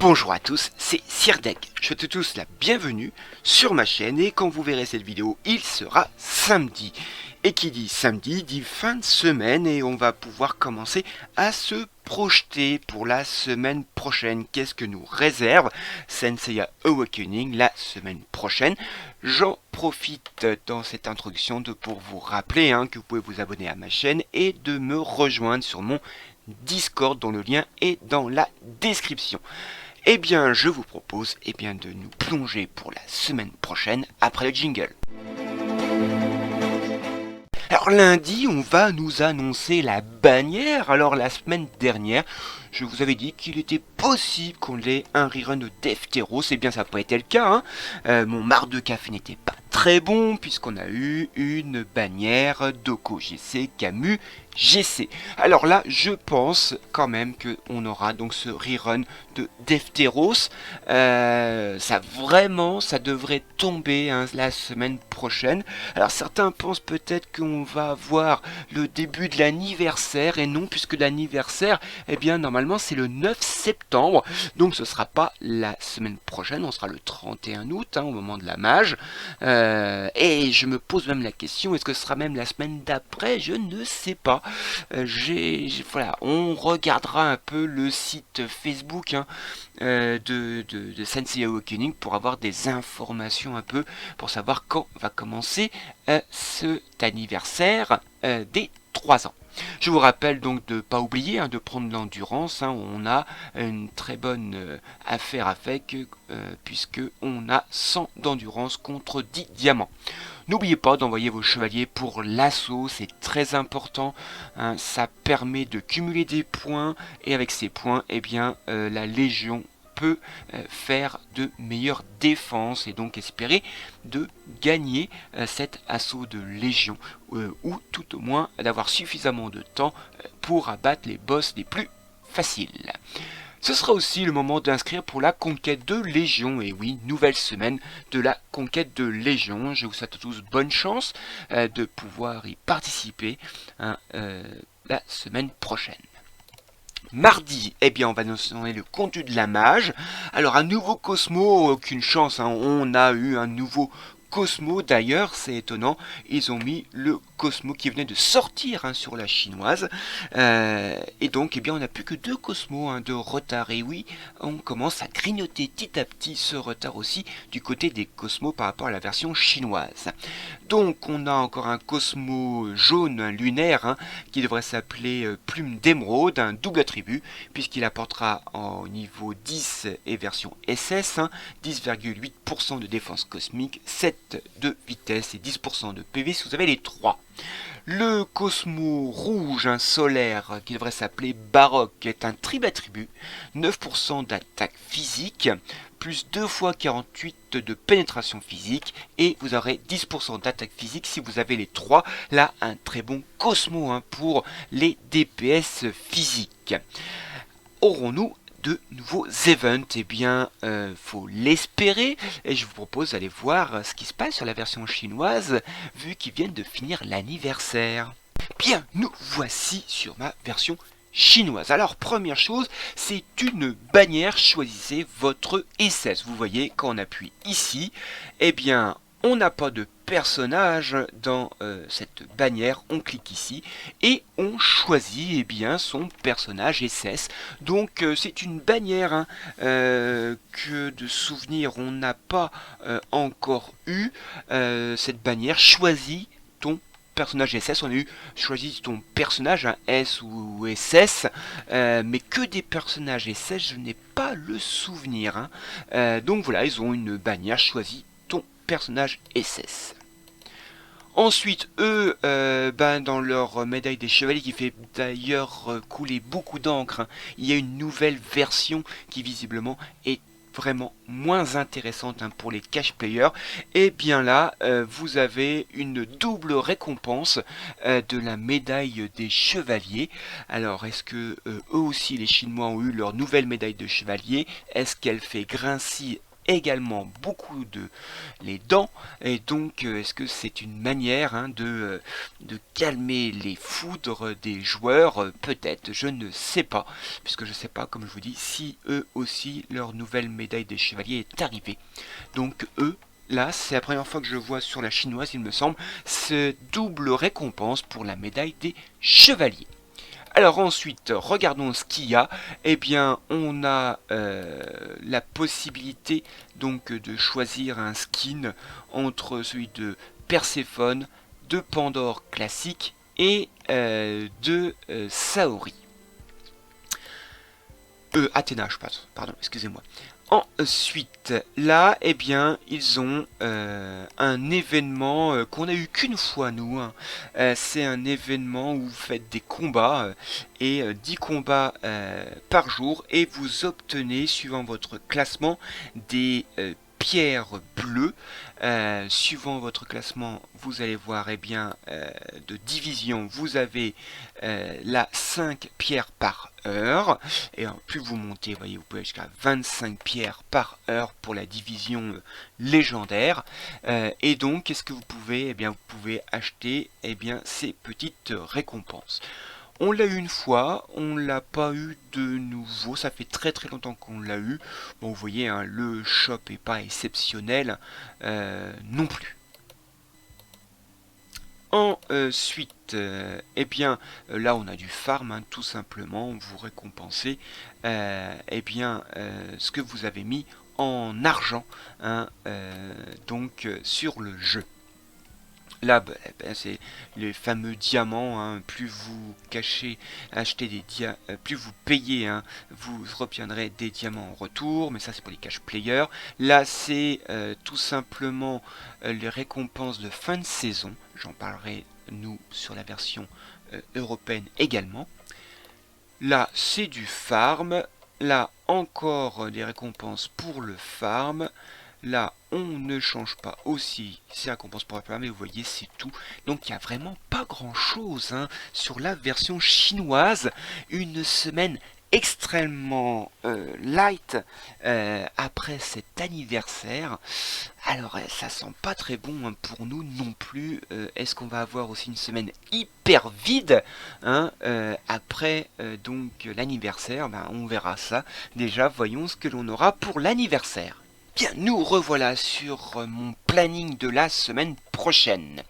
Bonjour à tous, c'est Sirdek. Je souhaite à tous la bienvenue sur ma chaîne et quand vous verrez cette vidéo, il sera samedi. Et qui dit samedi dit fin de semaine et on va pouvoir commencer à se projeter pour la semaine prochaine. Qu'est-ce que nous réserve Senseiya Awakening la semaine prochaine? J'en profite dans cette introduction pour vous rappeler que vous pouvez vous abonner à ma chaîne et de me rejoindre sur mon Discord dont le lien est dans la description. Eh bien, je vous propose de nous plonger pour la semaine prochaine après le jingle. Alors lundi, on va nous annoncer la bannière. Alors la semaine dernière, je vous avais dit qu'il était possible qu'on ait un rerun de Defteros. Eh bien, ça n'a pas été le cas. Mon marc de café n'était pas très bon puisqu'on a eu une bannière Doko GC, Camus GC. Alors là, je pense quand même qu'on aura donc ce rerun de Defteros. Ça devrait tomber la semaine prochaine. Alors certains pensent peut-être qu'on va avoir le début de l'anniversaire et non, puisque l'anniversaire, normalement c'est le 9 septembre. Donc ce sera pas la semaine prochaine, on sera le 31 août au moment de la mage. Et je me pose même la question, est-ce que ce sera même la semaine d'après? Je ne sais pas. Voilà, on regardera un peu le site Facebook de Senseiya Awakening pour avoir des informations un peu, pour savoir quand va commencer cet anniversaire des 3 ans. Je vous rappelle donc de ne pas oublier de prendre l'endurance. On a une très bonne affaire avec puisque on a 100 d'endurance contre 10 diamants. N'oubliez pas d'envoyer vos chevaliers pour l'assaut, c'est très important. Ça permet de cumuler des points et avec ces points, la légion peut faire de meilleures défenses et donc espérer de gagner cet assaut de légion ou tout au moins d'avoir suffisamment de temps pour abattre les boss les plus faciles. Ce sera aussi le moment d'inscrire pour la conquête de Légion. Et oui, nouvelle semaine de la conquête de Légion. Je vous souhaite à tous bonne chance de pouvoir y participer la semaine prochaine. Mardi, on va nous donner le contenu de la mage. Alors un nouveau Cosmo, aucune chance, on a eu un nouveau Cosmo, d'ailleurs, c'est étonnant, ils ont mis le Cosmo qui venait de sortir sur la chinoise, et donc on n'a plus que 2 Cosmos de retard, et oui, on commence à grignoter petit à petit ce retard aussi du côté des Cosmos par rapport à la version chinoise. Donc on a encore un Cosmo jaune lunaire qui devrait s'appeler Plume d'émeraude, un double attribut, puisqu'il apportera en niveau 10 et version SS, 10,8% de défense cosmique, 7 de vitesse et 10% de PV si vous avez les 3. Le Cosmo rouge solaire qui devrait s'appeler Baroque est un triple attribut, 9% d'attaque physique, plus 2 fois 48 de pénétration physique et vous aurez 10% d'attaque physique si vous avez les 3. Là, un très bon Cosmo pour les DPS physiques. Aurons-nous de nouveaux events? Faut l'espérer et je vous propose d'aller voir ce qui se passe sur la version chinoise vu qu'ils viennent de finir l'anniversaire. Bien, nous voici sur ma version chinoise. Alors première chose, c'est une bannière, choisissez votre SS. Vous voyez, quand on appuie ici, on n'a pas de personnage dans cette bannière, on clique ici et on choisit son personnage SS. Donc c'est une bannière que de souvenirs on n'a pas encore eu. Cette bannière choisit ton personnage SS, on a eu choisi ton personnage S ou SS, mais que des personnages SS, je n'ai pas le souvenir. Donc voilà, ils ont une bannière choisie ton personnage SS. Ensuite, eux, dans leur médaille des chevaliers qui fait d'ailleurs couler beaucoup d'encre, il y a une nouvelle version qui visiblement est vraiment moins intéressante pour les cash players. Et bien là, vous avez une double récompense de la médaille des chevaliers. Alors, est-ce que eux aussi, les Chinois, ont eu leur nouvelle médaille de chevalier? Est-ce qu'elle fait également beaucoup de les dents, et donc est-ce que c'est une manière de calmer les foudres des joueurs? Peut-être, je ne sais pas, puisque je ne sais pas, comme je vous dis, si eux aussi leur nouvelle médaille des chevaliers est arrivée. Donc eux, là, c'est la première fois que je vois sur la chinoise, il me semble, ce double récompense pour la médaille des chevaliers. Alors ensuite, regardons ce qu'il y a. Eh bien, on a la possibilité donc de choisir un skin entre celui de Perséphone, de Pandore classique et de Saori. Athéna, je passe, pardon, excusez-moi. Ensuite, là, eh bien, ils ont un événement qu'on a eu qu'une fois, nous. C'est un événement où vous faites des combats, et 10 combats par jour, et vous obtenez, suivant votre classement, des pierres bleues. Suivant votre classement, vous allez voir, eh bien, de division, vous avez là 5 pierres par heure. Et plus vous montez, voyez, vous pouvez jusqu'à 25 pierres par heure pour la division légendaire. Et donc, qu'est-ce que vous pouvez? Eh bien, vous pouvez acheter ces petites récompenses. On l'a eu une fois, on l'a pas eu de nouveau, ça fait très très longtemps qu'on l'a eu. Bon, vous voyez, le shop est pas exceptionnel non plus. Ensuite, là on a du farm, tout simplement, vous récompensez ce que vous avez mis en argent sur le jeu. Là, c'est les fameux diamants. Plus vous cachez, achetez des plus vous payez, vous obtiendrez des diamants en retour. Mais ça, c'est pour les cash players. Là, c'est tout simplement les récompenses de fin de saison. J'en parlerai, nous, sur la version européenne également. Là, c'est du farm. Là, encore des récompenses pour le farm. Là, on ne change pas aussi ces récompenses pour la farm, mais vous voyez, c'est tout. Donc, il n'y a vraiment pas grand-chose sur la version chinoise. Une semaine extrêmement light après cet anniversaire. Alors, ça sent pas très bon pour nous non plus. Est-ce qu'on va avoir aussi une semaine hyper vide après l'anniversaire? On verra ça. Déjà, voyons ce que l'on aura pour l'anniversaire. Bien, nous revoilà sur mon planning de la semaine prochaine.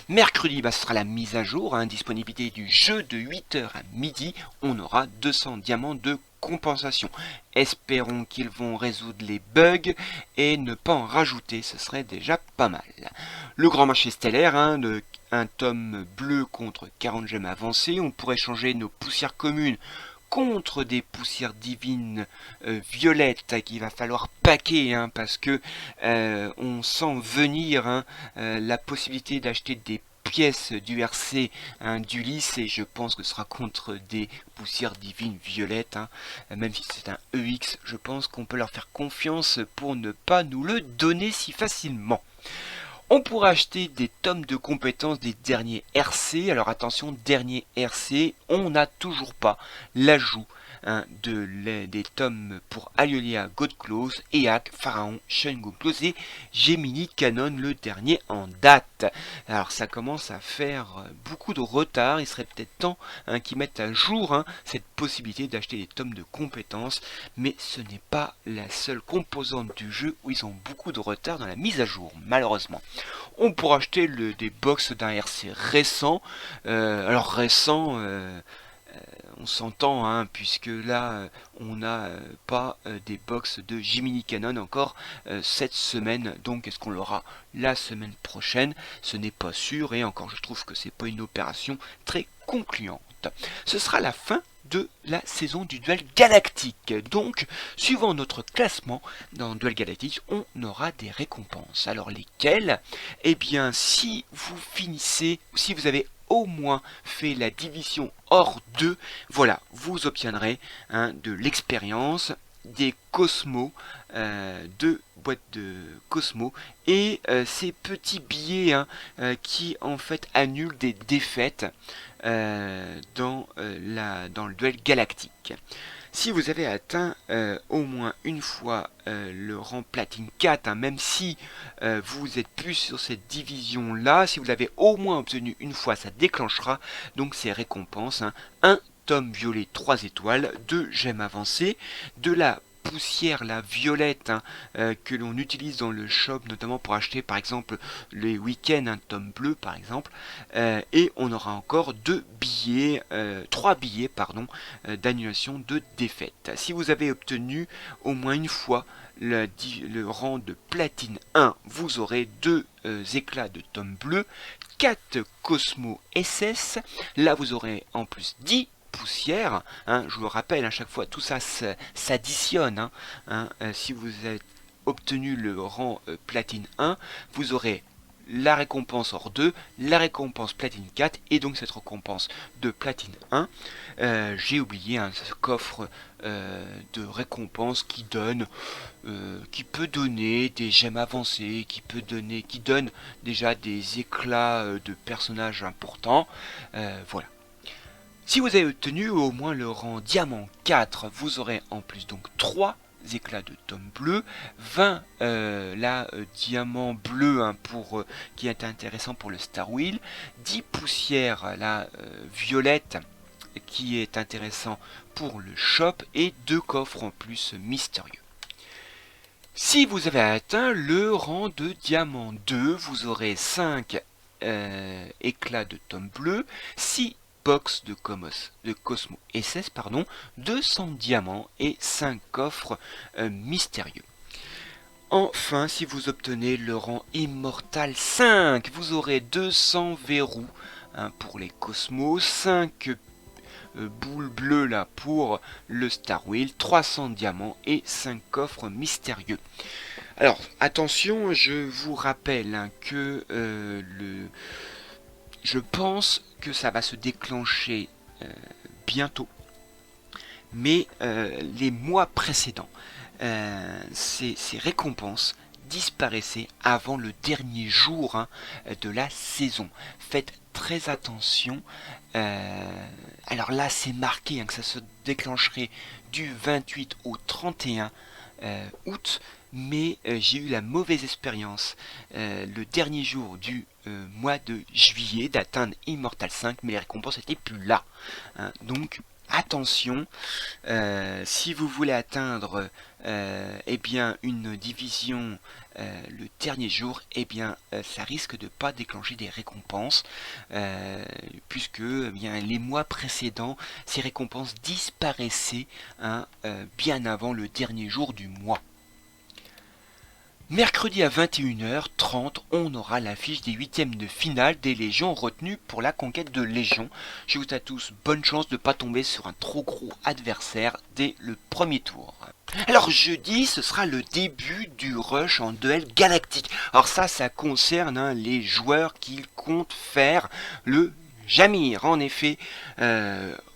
Mercredi, ce sera la mise à jour, disponibilité du jeu de 8h à midi. On aura 200 diamants de compensation. Espérons qu'ils vont résoudre les bugs et ne pas en rajouter, ce serait déjà pas mal. Le grand marché stellaire, un tome bleu contre 40 gemmes avancées. On pourrait changer nos poussières communes contre des poussières divines violettes qu'il va falloir paquer parce que on sent venir la possibilité d'acheter des pièces du RC d'Ulysse, et je pense que ce sera contre des poussières divines violettes, même si c'est un EX, je pense qu'on peut leur faire confiance pour ne pas nous le donner si facilement. On pourra acheter des tomes de compétences des derniers RC. Alors attention, dernier RC, on n'a toujours pas l'ajout des tomes pour Aliolia Godclaws, Eak, Pharaon, Shungo Close et Gemini Canon, le dernier en date. Alors ça commence à faire beaucoup de retard, il serait peut-être temps qu'ils mettent à jour cette possibilité d'acheter des tomes de compétences, mais ce n'est pas la seule composante du jeu où ils ont beaucoup de retard dans la mise à jour, malheureusement. On pourra acheter des box d'un RC récent, alors récent... on s'entend, puisque là, on n'a pas des box de Jiminy Canon encore cette semaine. Donc, est-ce qu'on l'aura la semaine prochaine? Ce n'est pas sûr, et encore, je trouve que c'est pas une opération très concluante. Ce sera la fin de la saison du duel galactique. Donc, suivant notre classement dans Duel Galactique, on aura des récompenses. Alors, lesquelles? Eh bien, si vous finissez, si vous avez au moins fait la division hors 2, voilà, vous obtiendrez de l'expérience, des cosmos, deux boîtes de cosmos, et ces petits billets qui en fait annulent des défaites dans le duel galactique. Si vous avez atteint au moins une fois le rang platine 4, hein, même si vous êtes plus sur cette division là, si vous l'avez au moins obtenu une fois, ça déclenchera donc ces récompenses, hein. Un tome violet 3 étoiles, 2 gemmes avancées, de la poussière, la violette, hein, que l'on utilise dans le shop notamment pour acheter par exemple les week-ends, un tome bleu par exemple, et on aura encore 3 billets pardon, d'annulation de défaite. Si vous avez obtenu au moins une fois le rang de platine 1, vous aurez 2 éclats de tome bleu, 4 Cosmo SS, là vous aurez en plus 10 poussières, hein, je vous le rappelle, à chaque fois tout ça s'additionne, si vous avez obtenu le rang platine 1, vous aurez la récompense hors 2, la récompense platine 4 et donc cette récompense de platine 1. J'ai oublié ce coffre de récompense qui donne, qui peut donner des gemmes avancées, qui donne déjà des éclats de personnages importants. Voilà. Si vous avez obtenu au moins le rang diamant 4, vous aurez en plus donc 3 éclats de tome bleu, 20 diamant bleu, hein, qui est intéressant pour le Star Wheel, 10 poussières violette qui est intéressant pour le shop et 2 coffres en plus mystérieux. Si vous avez atteint le rang de diamant 2, vous aurez 5 éclats de tome bleu, 6 box de Cosmo SS, 200 diamants et 5 coffres mystérieux. Enfin, si vous obtenez le rang Immortal 5, vous aurez 200 verrous, hein, pour les Cosmos, 5 boules bleues là pour le Star Wheel, 300 diamants et 5 coffres mystérieux. Alors attention, je vous rappelle, hein, que je pense que ça va se déclencher bientôt, mais les mois précédents, ces récompenses disparaissaient avant le dernier jour, hein, de la saison. Faites très attention. Alors là, c'est marqué, hein, que ça se déclencherait du 28 au 31 août, mais j'ai eu la mauvaise expérience le dernier jour du mois de juillet d'atteindre Immortal 5, mais les récompenses n'étaient plus là, hein. Donc attention, si vous voulez atteindre une division le dernier jour, ça risque de pas déclencher des récompenses, puisque les mois précédents, ces récompenses disparaissaient, hein, bien avant le dernier jour du mois. Mercredi à 21h30, on aura l'affiche des huitièmes de finale des Légions retenues pour la conquête de Légion. Je vous souhaite à tous bonne chance de ne pas tomber sur un trop gros adversaire dès le premier tour. Alors jeudi, ce sera le début du rush en duel galactique. Alors ça concerne, hein, les joueurs qui comptent faire le Jamir. En effet,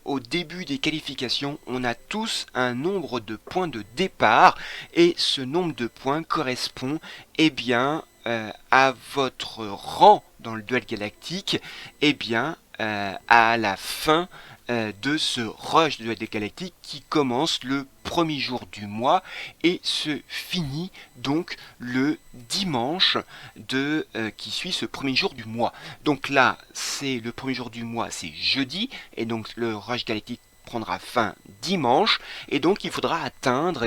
au début des qualifications, on a tous un nombre de points de départ et ce nombre de points correspond à votre rang dans le duel galactique, à la fin de ce rush de duel galactique qui commence le premier jour du mois et se finit donc le dimanche qui suit ce premier jour du mois. Donc là, c'est le premier jour du mois, c'est jeudi, et donc le rush galactique prendra fin dimanche, et donc il faudra atteindre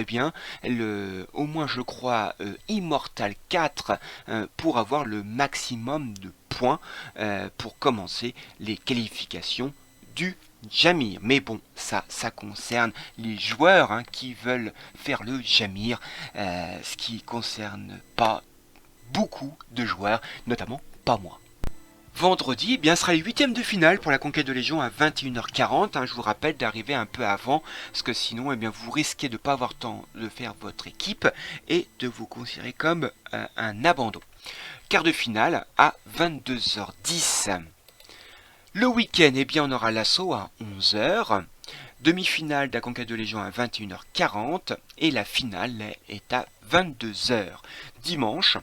au moins je crois Immortal 4 pour avoir le maximum de points pour commencer les qualifications du Jamir. Mais bon, ça concerne les joueurs, hein, qui veulent faire le Jamir, ce qui concerne pas beaucoup de joueurs, notamment pas moi. Vendredi, sera les huitièmes de finale pour la conquête de Légion à 21h40. Hein, je vous rappelle d'arriver un peu avant, parce que sinon vous risquez de ne pas avoir le temps de faire votre équipe et de vous considérer comme un abandon. Quart de finale à 22h10. Le week-end, on aura l'assaut à 11h. Demi-finale de la conquête de Légion à 21h40. Et la finale est à 22h. Dimanche,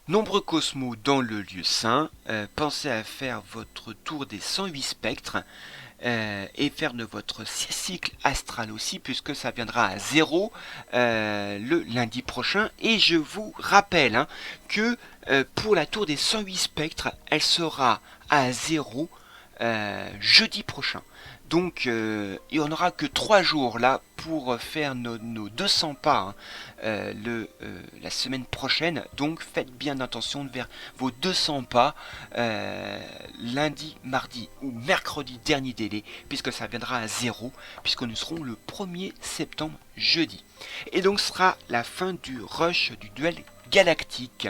nombreux cosmos dans le lieu saint. Pensez à faire votre tour des 108 spectres. et faire de votre cycle astral aussi, puisque ça viendra à 0 le lundi prochain. Et je vous rappelle que pour la tour des 108 spectres, elle sera à 0 jeudi prochain. Donc il n'y en aura que 3 jours là pour faire nos 200 pas la semaine prochaine. Donc faites bien attention de vers vos 200 pas lundi, mardi ou mercredi dernier délai, puisque ça viendra à 0, puisque nous serons le 1er septembre jeudi. Et donc ce sera la fin du rush du duel galactique.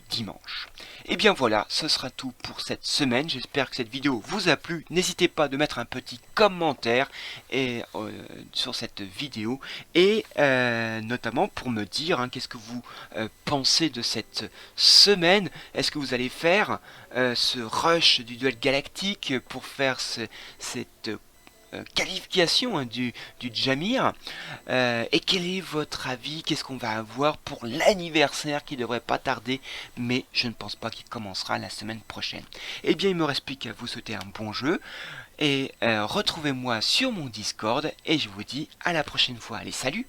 Dimanche. Et bien voilà, ce sera tout pour cette semaine. J'espère que cette vidéo vous a plu. N'hésitez pas de mettre un petit commentaire sur cette vidéo et notamment pour me dire qu'est-ce que vous pensez de cette semaine. Est-ce que vous allez faire ce rush du duel galactique pour faire cette qualification du Jamir, et quel est votre avis? Qu'est-ce qu'on va avoir pour l'anniversaire qui devrait pas tarder, mais je ne pense pas qu'il commencera la semaine prochaine. Eh bien il me reste plus qu'à vous souhaiter un bon jeu et retrouvez-moi sur mon Discord et je vous dis à la prochaine fois. Allez, salut!